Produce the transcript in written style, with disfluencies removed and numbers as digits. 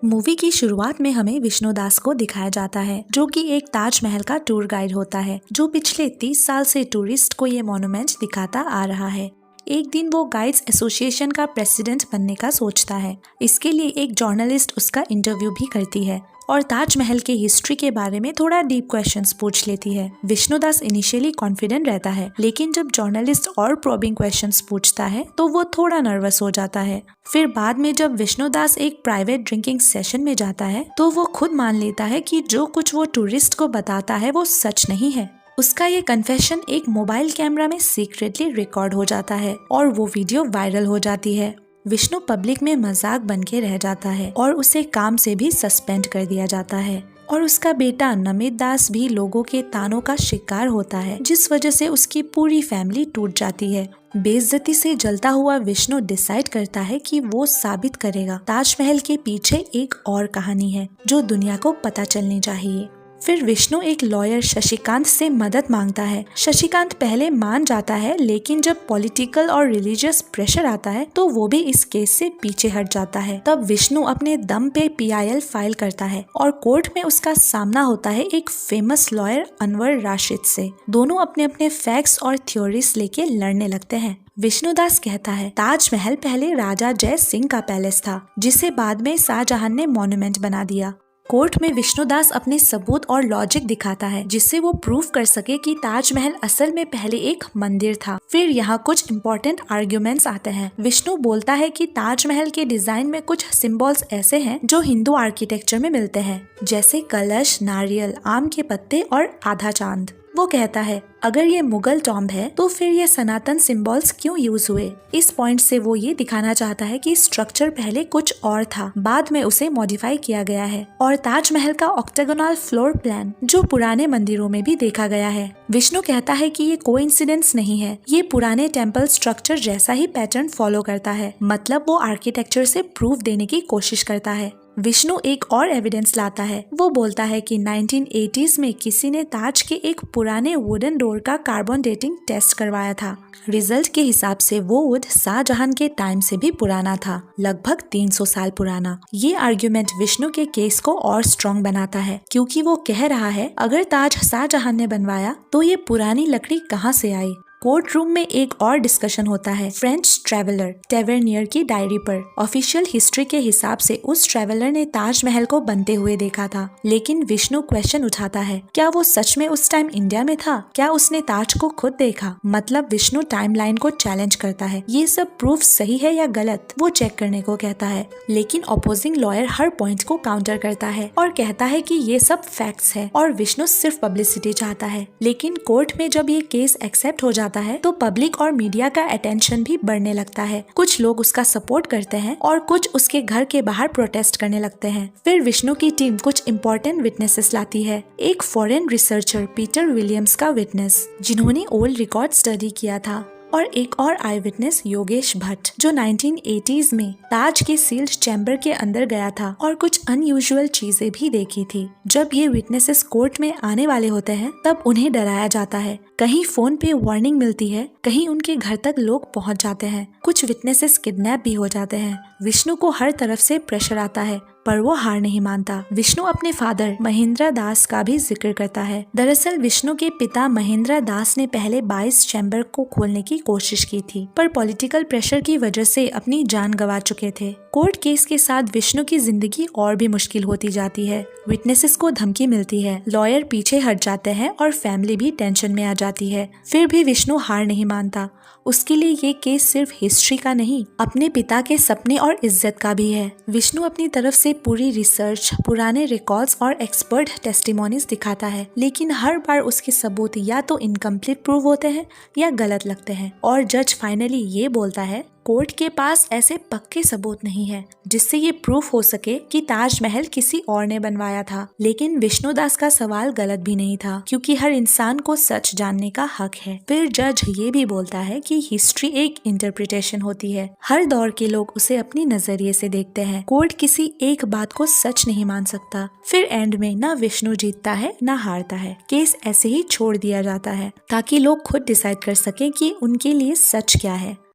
Movie की शुरुआत में हमें विष्णुदास को दिखाया जाता है, जो कि एक ताजमहल का टूर गाइड होता है, जो पिछले 30 साल से टूरिस्ट को ये मॉन्यूमेंट दिखाता आ रहा है। एक दिन वो गाइड्स एसोसिएशन का प्रेसिडेंट बनने का सोचता है। इसके लिए एक जर्नलिस्ट उसका इंटरव्यू भी करती है और ताजमहल के हिस्ट्री के बारे में थोड़ा डीप क्वेश्चंस पूछ लेती है। विष्णुदास इनिशियली कॉन्फिडेंट रहता है, लेकिन जब जर्नलिस्ट और प्रोबिंग क्वेश्चंस पूछता है तो वो थोड़ा नर्वस हो जाता है। फिर बाद में जब विष्णुदास एक प्राइवेट ड्रिंकिंग सेशन में जाता है तो वो खुद मान लेता है कि जो कुछ वो टूरिस्ट को बताता है वो सच नहीं है। उसका ये कन्फेशन एक मोबाइल कैमरा में सीक्रेटली रिकॉर्ड हो जाता है और वो वीडियो वायरल हो जाती है। विष्णु पब्लिक में मजाक बन के रह जाता है और उसे काम से भी सस्पेंड कर दिया जाता है और उसका बेटा नमित दास भी लोगों के तानों का शिकार होता है, जिस वजह से उसकी पूरी फैमिली टूट जाती है। बेइज्जती से जलता हुआ विष्णु डिसाइड करता है कि वो साबित करेगा ताजमहल के पीछे एक और कहानी है जो दुनिया को पता चलनी चाहिए। फिर विष्णु एक लॉयर शशिकांत से मदद मांगता है। शशिकांत पहले मान जाता है, लेकिन जब पॉलिटिकल और रिलीजियस प्रेशर आता है तो वो भी इस केस से पीछे हट जाता है। तब विष्णु अपने दम पे PIL फाइल करता है और कोर्ट में उसका सामना होता है एक फेमस लॉयर अनवर राशिद से। दोनों अपने अपने फैक्ट्स और थ्योरीज लेके लड़ने लगते हैं। विष्णुदास कहता है ताजमहल पहले राजा जय सिंह का पैलेस था, जिसे बाद में शाहजहां ने मॉन्यूमेंट बना दिया। कोर्ट में विष्णुदास अपने सबूत और लॉजिक दिखाता है, जिससे वो प्रूव कर सके कि ताजमहल असल में पहले एक मंदिर था। फिर यहाँ कुछ इम्पोर्टेंट आर्ग्यूमेंट्स आते हैं। विष्णु बोलता है कि ताजमहल के डिजाइन में कुछ सिंबल्स ऐसे हैं जो हिंदू आर्किटेक्चर में मिलते हैं, जैसे कलश, नारियल, आम के पत्ते और आधा चांद। वो कहता है अगर ये मुगल टॉम्ब है तो फिर ये सनातन सिंबल्स क्यों यूज हुए। इस पॉइंट से वो ये दिखाना चाहता है कि स्ट्रक्चर पहले कुछ और था, बाद में उसे मॉडिफाई किया गया है। और ताजमहल का ऑक्टागोनल फ्लोर प्लान जो पुराने मंदिरों में भी देखा गया है। विष्णु कहता है कि ये कोइंसिडेंस नहीं है, ये पुराने टेम्पल स्ट्रक्चर जैसा ही पैटर्न फॉलो करता है। मतलब वो आर्किटेक्चर से प्रूफ देने की कोशिश करता है। विष्णु एक और एविडेंस लाता है। वो बोलता है कि 1980s में किसी ने ताज के एक पुराने वुडन डोर का कार्बन डेटिंग टेस्ट करवाया था। रिजल्ट के हिसाब से वो वुड शाहजहां के टाइम से भी पुराना था, लगभग 300 साल पुराना। ये आर्ग्यूमेंट विष्णु के केस को और स्ट्रॉन्ग बनाता है, क्योंकि वो कह रहा है अगर ताज शाहजहां ने बनवाया तो ये पुरानी लकड़ी कहाँ से आई। कोर्ट रूम में एक और डिस्कशन होता है फ्रेंच ट्रेवलर टेवर्नियर की डायरी पर। ऑफिशियल हिस्ट्री के हिसाब से उस ट्रेवलर ने ताजमहल को बनते हुए देखा था, लेकिन विष्णु क्वेश्चन उठाता है क्या वो सच में उस टाइम इंडिया में था, क्या उसने ताज को खुद देखा। मतलब विष्णु टाइमलाइन को चैलेंज करता है। ये सब प्रूफ सही है या गलत वो चेक करने को कहता है, लेकिन अपोजिंग लॉयर हर पॉइंट को काउंटर करता है और कहता है कि ये सब फैक्ट्स है और विष्णु सिर्फ पब्लिसिटी चाहता है। लेकिन कोर्ट में जब ये केस एक्सेप्ट हो जाता है तो पब्लिक और मीडिया का अटेंशन भी बढ़ने लगता है। कुछ लोग उसका सपोर्ट करते हैं और कुछ उसके घर के बाहर प्रोटेस्ट करने लगते हैं। फिर विष्णु की टीम कुछ इम्पोर्टेंट विटनेसेस लाती है। एक फॉरेन रिसर्चर पीटर विलियम्स का विटनेस, जिन्होंने ओल्ड रिकॉर्ड स्टडी किया था, और एक और आई विटनेस योगेश भट्ट, जो 1980s में ताज के सील्ड चैम्बर के अंदर गया था और कुछ अनयूजुअल चीजें भी देखी थी। जब ये विटनेसेस कोर्ट में आने वाले होते हैं तब उन्हें डराया जाता है। कहीं फोन पे वार्निंग मिलती है, कहीं उनके घर तक लोग पहुंच जाते हैं, कुछ विटनेसेस किडनैप भी हो जाते हैं। विष्णु को हर तरफ से प्रेशर आता है, पर वो हार नहीं मानता। विष्णु अपने फादर महेंद्र दास का भी जिक्र करता है। दरअसल विष्णु के पिता महेंद्र दास ने पहले 22 चैम्बर को खोलने की कोशिश की थी, पर पॉलिटिकल प्रेशर की वजह से अपनी जान गंवा चुके थे। कोर्ट केस के साथ विष्णु की जिंदगी और भी मुश्किल होती जाती है। विटनेसेस को धमकी मिलती है, लॉयर पीछे हट जाते हैं और फैमिली भी टेंशन में आ जाती है। फिर भी विष्णु हार नहीं मानता। उसके लिए ये केस सिर्फ हिस्ट्री का नहीं, अपने पिता के सपने और इज्जत का भी है। विष्णु अपनी तरफ से पूरी रिसर्च, पुराने रिकॉर्ड्स और एक्सपर्ट टेस्टिमोनीज दिखाता है, लेकिन हर बार उसके सबूत या तो इनकम्प्लीट प्रूव होते हैं या गलत लगते हैं। और जज फाइनली ये बोलता है कोर्ट के पास ऐसे पक्के सबूत नहीं है जिससे ये प्रूफ हो सके कि ताजमहल किसी और ने बनवाया था। लेकिन विष्णुदास का सवाल गलत भी नहीं था, क्योंकि हर इंसान को सच जानने का हक है। फिर जज ये भी बोलता है कि हिस्ट्री एक इंटरप्रिटेशन होती है, हर दौर के लोग उसे अपनी नजरिए से देखते हैं। कोर्ट किसी एक बात को सच नहीं मान सकता। फिर एंड में ना विष्णु जीतता है ना हारता है, केस ऐसे ही छोड़ दिया जाता है ताकि लोग खुद डिसाइड कर सके कि उनके लिए सच क्या है।